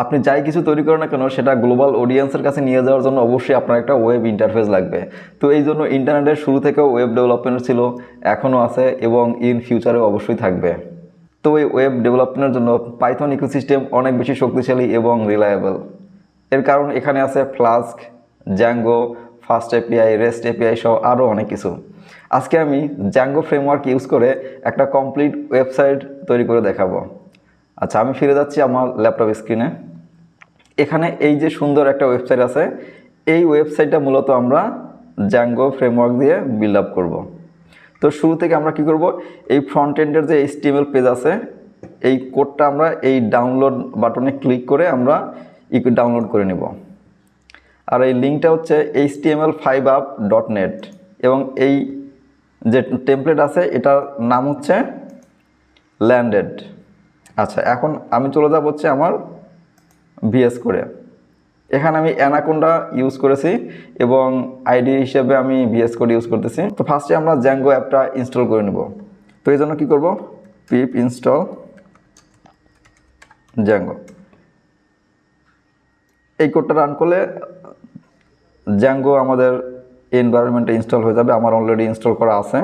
আপনি যাই কিছু তৈরি করেন না কেন সেটা গ্লোবাল অডিয়েন্সের কাছে নিয়ে যাওয়ার জন্য অবশ্যই আপনার একটা ওয়েব ইন্টারফেস লাগবে। তো এই জন্য ইন্টারনেটের শুরু থেকেও ওয়েব ডেভেলপমেন্ট ছিল, এখনও আছে এবং ইন ফিউচারেও অবশ্যই থাকবে। তো এই ওয়েব ডেভেলপমেন্টের জন্য পাইথন ইকোসিস্টেম অনেক বেশি শক্তিশালী এবং রিলায়েবল। এর কারণ এখানে আছে flask, Zango, fast API, rest API সহ আরও অনেক কিছু। আজকে আমি জ্যাঙ্গো ফ্রেমওয়ার্ক ইউজ করে একটা কমপ্লিট ওয়েবসাইট তৈরি করে দেখাবো। আচ্ছা, আমি ফিরে যাচ্ছি আমার ল্যাপটপ স্ক্রিনে। এখানে এই যে সুন্দর একটা ওয়েবসাইট আছে, এই ওয়েবসাইটটা মূলত আমরা জ্যাঙ্গো ফ্রেমওয়ার্ক দিয়ে বিল্ড আপ করবো। তো শুরু থেকে আমরা কি করব, এই ফ্রন্ট এন্ডের যে HTML পেজ আছে, এই কোডটা আমরা এই ডাউনলোড বাটনে ক্লিক করে আমরা ডাউনলোড করে নেব। আর এই লিঙ্কটা হচ্ছে html5app.net এবং এই যে টেমপ্লেট আছে এটার নাম হচ্ছে ল্যান্ডেড। আচ্ছা, এখন আমি চলে যাব হচ্ছে আমার VS করে। এখানে আমি অ্যানাকোন্ডা ইউজ করেছি এবং আইডি হিসেবে আমি VS কোড ইউজ করতেছি। তো ফার্স্টে আমরা জ্যাঙ্গো অ্যাপটা ইনস্টল করে নেব। তো এই জন্য কী করব, পিপ ইনস্টল জ্যাঙ্গো। এই কোডটা রান করলে জ্যাঙ্গো আমাদের এনভায়রনমেন্টে ইনস্টল হয়ে যাবে। আমার অলরেডি ইনস্টল করা আছে।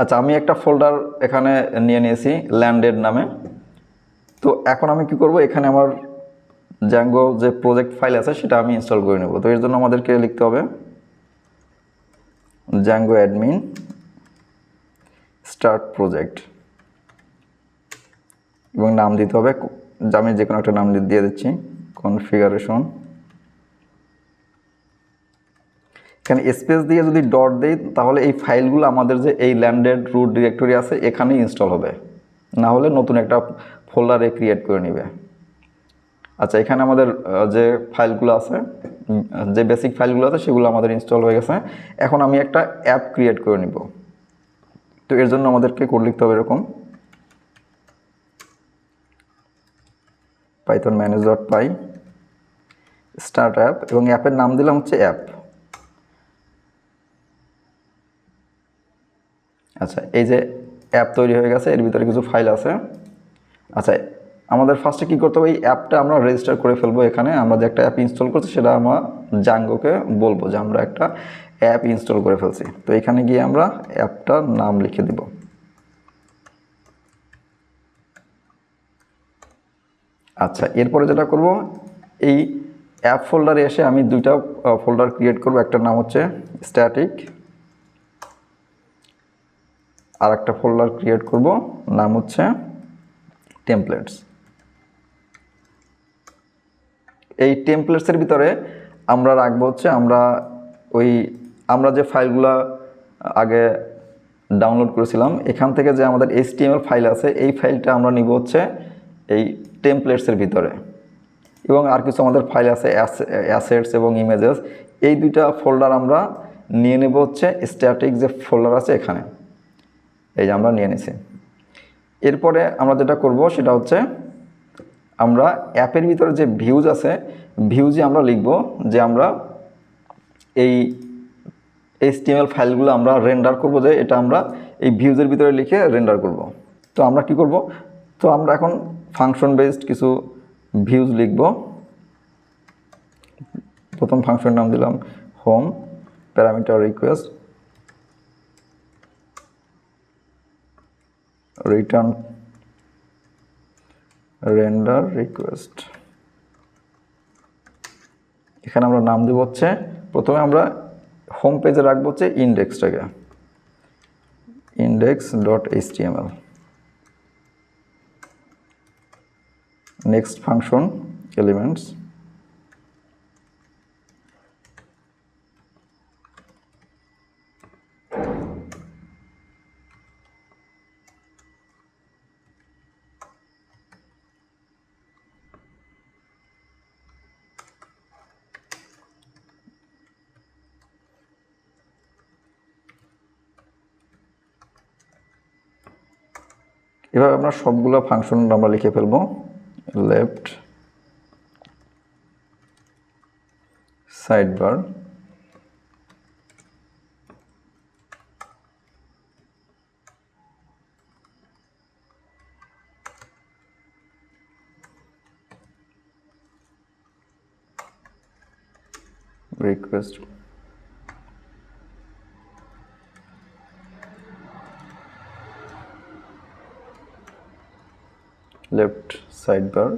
আচ্ছা, আমি একটা ফোল্ডার এখানে নিয়ে নিয়েছি ল্যান্ডেড নামে। তো এখন আমি কি করব, এখানে আমার জ্যাঙ্গো যে প্রজেক্ট ফাইল আছে সেটা আমি ইনস্টল করে নেব। তো এর জন্য আমাদেরকে লিখতে হবে জ্যাঙ্গো অ্যাডমিন স্টার্ট প্রজেক্ট এবং নাম দিতে হবে, আমি যে কোনো একটা নাম দিয়ে দিচ্ছি, কনফিগারেশন। এখানে স্পেস দিয়ে যদি ডট দেই তাহলে এই ফাইলগুলো আমাদের যে এই ল্যান্ডেড রুট ডিরেক্টরি আছে এখানেই ইনস্টল হবে, না হলে নতুন একটা ফোল্ডারে ক্রিয়েট করে নেবে। আচ্ছা, এখানে আমাদের যে ফাইলগুলো আছে, যে বেসিক ফাইলগুলো আছে সেগুলো আমাদের ইনস্টল হয়ে গেছে। এখন আমি একটা অ্যাপ ক্রিয়েট করে নিব। তো এর জন্য আমাদেরকে কোড লিখতে হবে এরকম, পাইথন manage.py স্টার্ট অ্যাপ এবং অ্যাপের নাম দিলাম হচ্ছে অ্যাপ। আচ্ছা, এই যে অ্যাপ তৈরি হয়ে গেছে, এর ভিতরে কিছু ফাইল আছে। আচ্ছা, আমাদের ফার্স্টে কী করতে হবে, এই অ্যাপটা আমরা রেজিস্টার করে ফেলবো। এখানে আমরা যে একটা অ্যাপ ইনস্টল করছি সেটা আমরা জ্যাঙ্গোকে বলবো যে আমরা একটা অ্যাপ ইনস্টল করে ফেলছি। তো এখানে গিয়ে আমরা অ্যাপটার নাম লিখে দিব। আচ্ছা, এরপরে যেটা করব, এই অ্যাপ ফোল্ডারে এসে আমি দুইটা ফোল্ডার ক্রিয়েট করব। একটা নাম হচ্ছে স্ট্যাটিক, আর একটা ফোল্ডার ক্রিয়েট করব নাম হচ্ছে টেমপ্লেটস। এই টেমপ্লেটসের ভিতরে আমরা রাখবো হচ্ছে আমরা যে ফাইলগুলো আগে ডাউনলোড করেছিলাম এখান থেকে যে আমাদের HTML ফাইল আছে এই ফাইলটা আমরা নিব হচ্ছে এই টেমপ্লেটসের ভিতরে। এবং আর কিছু আমাদের ফাইল আছে অ্যাসেটস এবং ইমেজেস, এই দুইটা ফোল্ডার আমরা নিয়ে নেব হচ্ছে স্ট্যাটিক যে ফোল্ডার আছে এখানে। এই যে আমরা নিয়ে নিছি। এরপরে আমরা যেটা করব সেটা হচ্ছে আমরা অ্যাপের ভিতরে যে ভিউজ আছে, ভিউজে আমরা লিখব যে আমরা এই HTML ফাইলগুলো আমরা রেন্ডার করব, যে এটা আমরা এই ভিউজের ভিতরে লিখে রেন্ডার করব। তো আমরা কি করব, তো আমরা এখন ফাংশন বেসড কিছু ভিউজ লিখব। প্রথম ফাংশন নাম দিলাম home, parameter request, return render request. এখানে আমরা নাম দেব হচ্ছে, প্রথমে আমরা হোম পেজে রাখবো হচ্ছে ইন্ডেক্সটাকে, index.html। নেক্সট ফাংশন এলিমেন্টস, এভাবে আমরা সবগুলো ফাংশন আমরা লিখে ফেলবো। Left sidebar, request left sidebar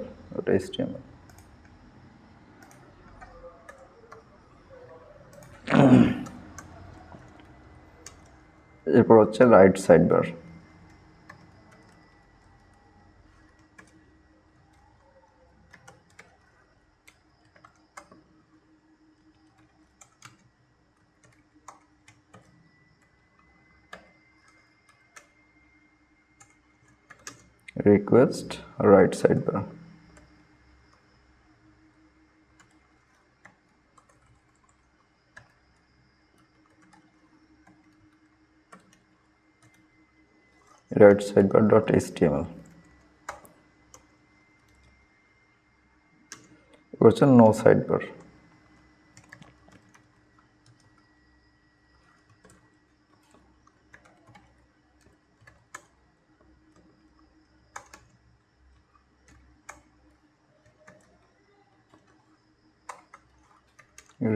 .html এরপর হচ্ছে right sidebar request right sidebar right sidebar .html হচ্ছে no sidebar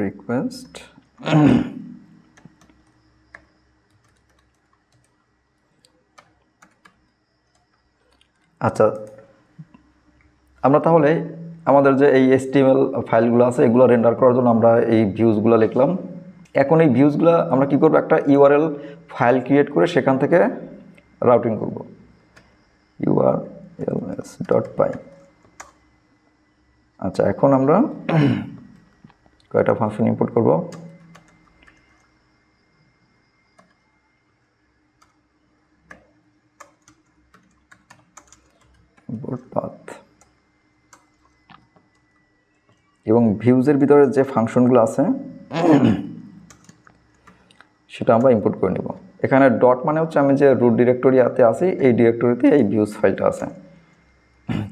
request আচ্ছা আমরা তাহলে আমাদের যে এই HTML ফাইলগুলো আছে এগুলো রেন্ডার করার জন্য আমরা এই ভিউজগুলো লিখলাম এখন এই ভিউজগুলো আমরা কি করব একটা URL ফাইল ক্রিয়েট করে সেখান থেকে রাউটিং করব urls.py আচ্ছা এখন আমরা কয়টা ফাংশন ইম্পোর্ট করব ইম্পোর্ট পাথ এবং ভিউজের ভিতরে যে ফাংশনগুলো আছে সেটা আমরা ইম্পোর্ট করে নিব এখানে ডট মানে হচ্ছে আমি যে রুট ডিরেক্টরিতে আছি এই ডিরেক্টরিতে এই ভিউজ ফাইলটা আছে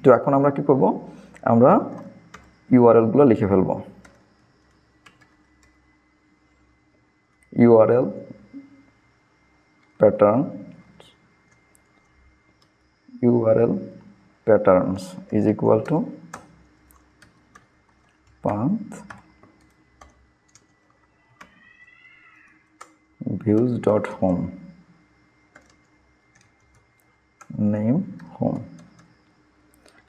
তো এখন আমরা কি করব আমরা URL গুলো লিখে ফেলব URL patterns is equal to path views.home name home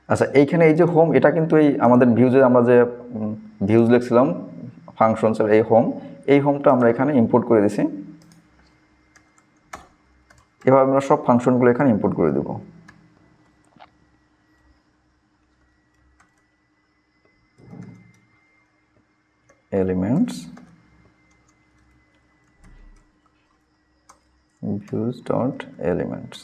আচ্ছা এইখানে এই যে হোম এটা কিন্তু এই আমাদের ভিউজে আমরা যে ভিউজ লিখছিলাম ফাংশনসের এই হোমটা আমরা এখানে ইম্পোর্ট করে দিছি এভাবে আমরা সব ফাংশনগুলো এখানে ইম্পোর্ট করে দেব elements views.elements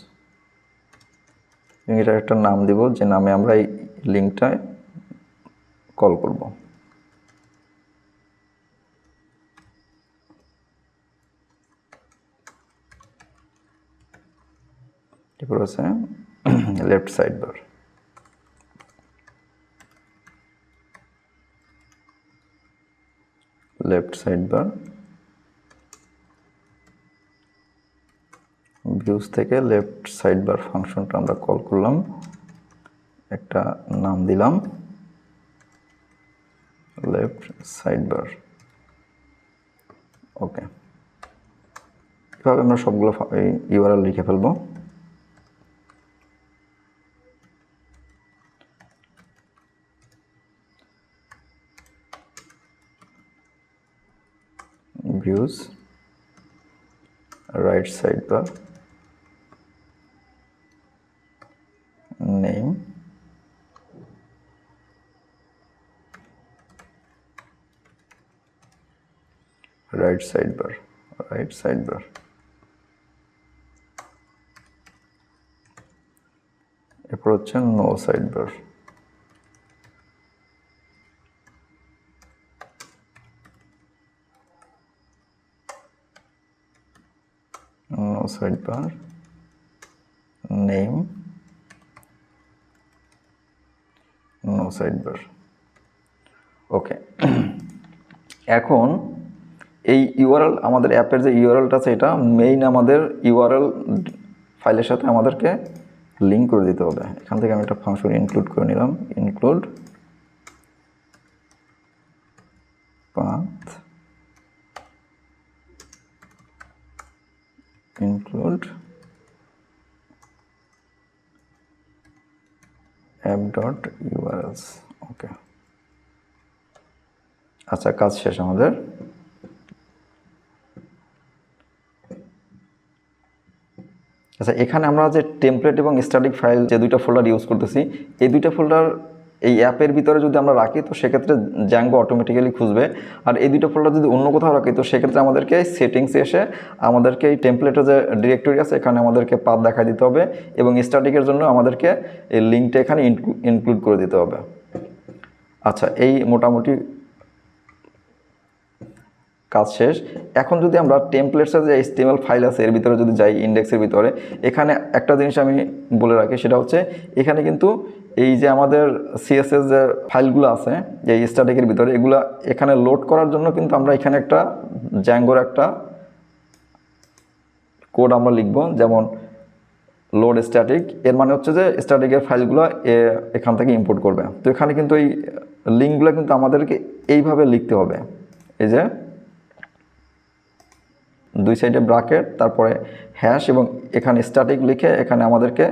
এবং এটা একটা নাম দিব যে নামে আমরা এই লিংকটায় কল করব এরপর আছে লেফট সাইডবার ভিউজ থেকে লেফট সাইডবার ফাংশনটা আমরা কল করলাম একটা নাম দিলাম লেফট সাইডবার ওকে এভাবে আমরা সবগুলো URL লিখে ফেলবো views right sidebar name right sidebar এরপর হচ্ছে no sidebar name no sidebar ওকে এখন এই URL আমাদের অ্যাপের যে URLটা আছে এটা মেইন আমাদের URL ফাইলের সাথে আমাদেরকে লিংক করে দিতে হবে এখান থেকে আমি একটা ফাংশন ইনক্লুড করে নিলাম include path ইনক্লুড app.urls। ওকে, আচ্ছা কাজ শেষ আমাদের। আচ্ছা এখানে আমরা যে টেমপ্লেট এবং স্ট্যাটিক ফাইল যে দুইটা ফোল্ডার ইউজ করতেছি, এই দুইটা ফোল্ডার এই অ্যাপের ভিতরে যদি আমরা রাখি তো সেক্ষেত্রে জ্যাঙ্গো অটোমেটিক্যালি খুঁজবে। আর এই দুইটা ফোল্ডার যদি অন্য কোথাও রাখি তো সেক্ষেত্রে আমাদেরকে সেটিংসে এসে আমাদেরকে এই টেমপ্লেটের যে ডিরেক্টরি আছে এখানে আমাদেরকে পাথ দেখা দিতে হবে এবং স্ট্যাটিকের জন্য আমাদেরকে এই লিঙ্কটা এখানে ইনক্লুড করে দিতে হবে। আচ্ছা এই মোটামুটি কাজ শেষ। এখন যদি আমরা টেমপ্লেটসের যে HTML ফাইল আছে এর ভিতরে যদি যাই, ইন্ডেক্সের ভিতরে, এখানে একটা জিনিস আমি বলে রাখি, সেটা হচ্ছে এখানে কিন্তু এই যে আমাদের CSS যে ফাইলগুলো আছে এই স্ট্যাটিকের ভিতরে, এগুলো এখানে লোড করার জন্য কিন্তু আমরা এখানে একটা জ্যাঙ্গোর একটা কোড আমরা লিখব, যেমন লোড স্ট্যাটিক। এর মানে হচ্ছে যে স্ট্যাটিকের ফাইলগুলো এখান থেকে ইম্পোর্ট করবে। তো এখানে কিন্তু এই লিঙ্কগুলো কিন্তু আমাদেরকে এইভাবে লিখতে হবে, এই যে দুই সাইডে ব্র্যাকেট, তারপরে হ্যাশ এবং এখানে স্ট্যাটিক লিখে এখানে আমাদেরকে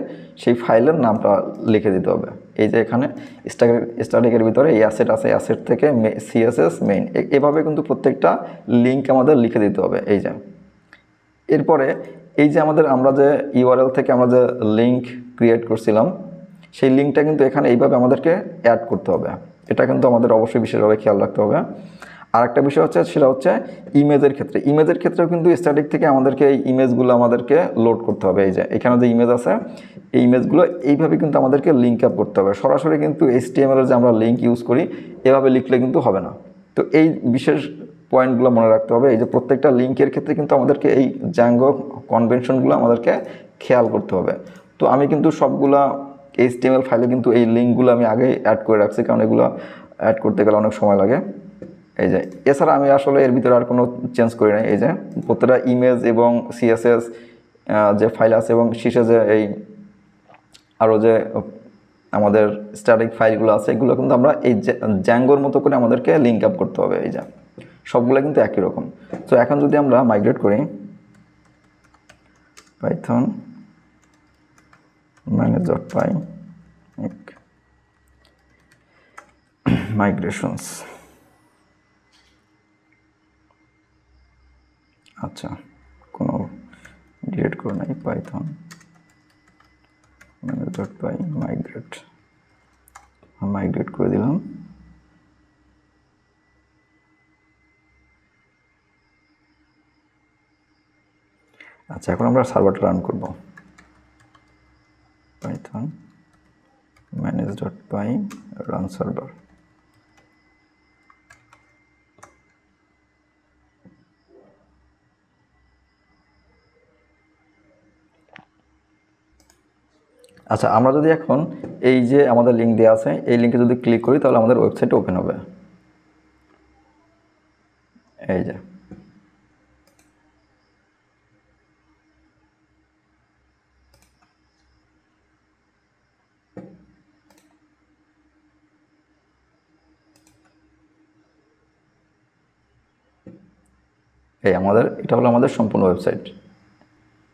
সেই ফাইলের নামটা লিখে দিতে হবে। এই যে এখানে স্ট্যাটিকের ভিতরে এই অ্যাসেট আছে, অ্যাসেট থেকে CSS মেইন, এভাবে কিন্তু প্রত্যেকটা লিঙ্ক আমাদের লিখে দিতে হবে। এই যে এরপরে এই যে আমরা যে URL থেকে আমরা যে লিঙ্ক ক্রিয়েট করছিলাম সেই লিঙ্কটা কিন্তু এখানে এইভাবে আমাদেরকে অ্যাড করতে হবে। এটা কিন্তু আমাদের অবশ্যই বিশেষভাবে খেয়াল রাখতে হবে। আর একটা বিষয় হচ্ছে সেটা হচ্ছে ইমেজের ক্ষেত্রে। ইমেজের ক্ষেত্রেও কিন্তু স্ট্যাটিক থেকে আমাদেরকে এই ইমেজগুলো আমাদেরকে লোড করতে হবে। এই যে এখানে যে ইমেজ আছে এই ইমেজগুলো এইভাবে কিন্তু আমাদেরকে লিঙ্ক আপ করতে হবে। সরাসরি কিন্তু HTML এর যে আমরা লিঙ্ক ইউজ করি এভাবে লিখলে কিন্তু হবে না। তো এই বিশেষ পয়েন্টগুলো মনে রাখতে হবে। এই যে প্রত্যেকটা লিঙ্কের ক্ষেত্রে কিন্তু আমাদেরকে এই জ্যাঙ্গো কনভেনশনগুলো আমাদেরকে খেয়াল করতে হবে। তো আমি কিন্তু সবগুলা HTML ফাইলে কিন্তু এই লিঙ্কগুলো আমি আগে অ্যাড করে রাখছি, কারণ এগুলো অ্যাড করতে গেলে অনেক সময় লাগে। এই যে এছাড়া আমি আসলে এর ভিতরে আর কোনো চেঞ্জ করি নাই। এই যে প্রত্যেকটা ইমেজ এবং CSS যে ফাইল আছে এবং শীর্ষে যে এই আরও যে আমাদের স্ট্যাটিক ফাইলগুলো আছে এগুলো কিন্তু আমরা এই জ্যাঙ্গোর মতো করে আমাদেরকে লিঙ্ক আপ করতে হবে। এই যে সবগুলো কিন্তু একই রকম। তো এখন যদি আমরা মাইগ্রেট করি পাইথন manage.py migrations, আচ্ছা কোনো ডিলিট করে নাই, পাইথন manage.py মাইগ্রেট করে দিলাম। আচ্ছা এখন আমরা সার্ভারটা রান করব। Python manage.py run server। আচ্ছা আমরা যদি এখন এই যে আমাদের লিঙ্ক দেওয়া আছে এই লিঙ্কে যদি ক্লিক করি তাহলে আমাদের ওয়েবসাইট ওপেন হবে। এই যে এটা হলো আমাদের সম্পূর্ণ ওয়েবসাইট।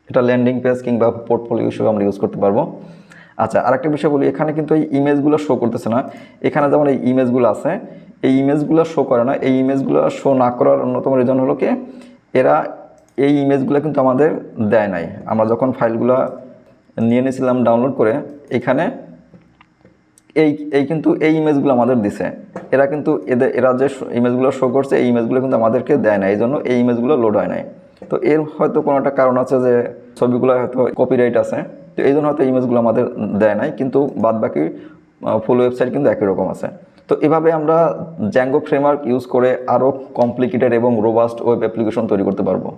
এটা ল্যান্ডিং পেজ কিংবা পোর্টফোলিও হিসেবে আমরা ইউজ করতে পারবো। আচ্ছা আরেকটা বিষয় বলি, এখানে কিন্তু এই ইমেজগুলো শো করতেছে না। এখানে যেমন এই ইমেজগুলো আছে এই ইমেজগুলো শো করে না। এই ইমেজগুলো শো না করার অন্যতম রিজন হলো কি, এরা এই ইমেজগুলো কিন্তু আমাদের দেয় নাই। আমরা যখন ফাইলগুলো নিয়ে নিয়েছিলাম ডাউনলোড করে, এখানে কিন্তু এই ইমেজগুলো আমাদের দিছে। এরা কিন্তু এরা যে ইমেজগুলো শো করছে এই ইমেজগুলো কিন্তু আমাদেরকে দেয় না, এই জন্য এই ইমেজগুলো লোড হয় নাই। তো এর হয়তো কোনো একটা কারণ আছে যে ছবিগুলো হয়তো কপিরাইট আছে, তো এই জন্য হয়তো ইমেজগুলো আমাদের দেয় নাই, কিন্তু বাদবাকি ফুল ওয়েবসাইট কিন্তু একই রকম আছে। তো এভাবে আমরা জ্যাঙ্গো ফ্রেমওয়ার্ক ইউজ করে আরও কমপ্লিকেটেড এবং রোবাস্ট ওয়েব অ্যাপ্লিকেশন তৈরি করতে পারবো।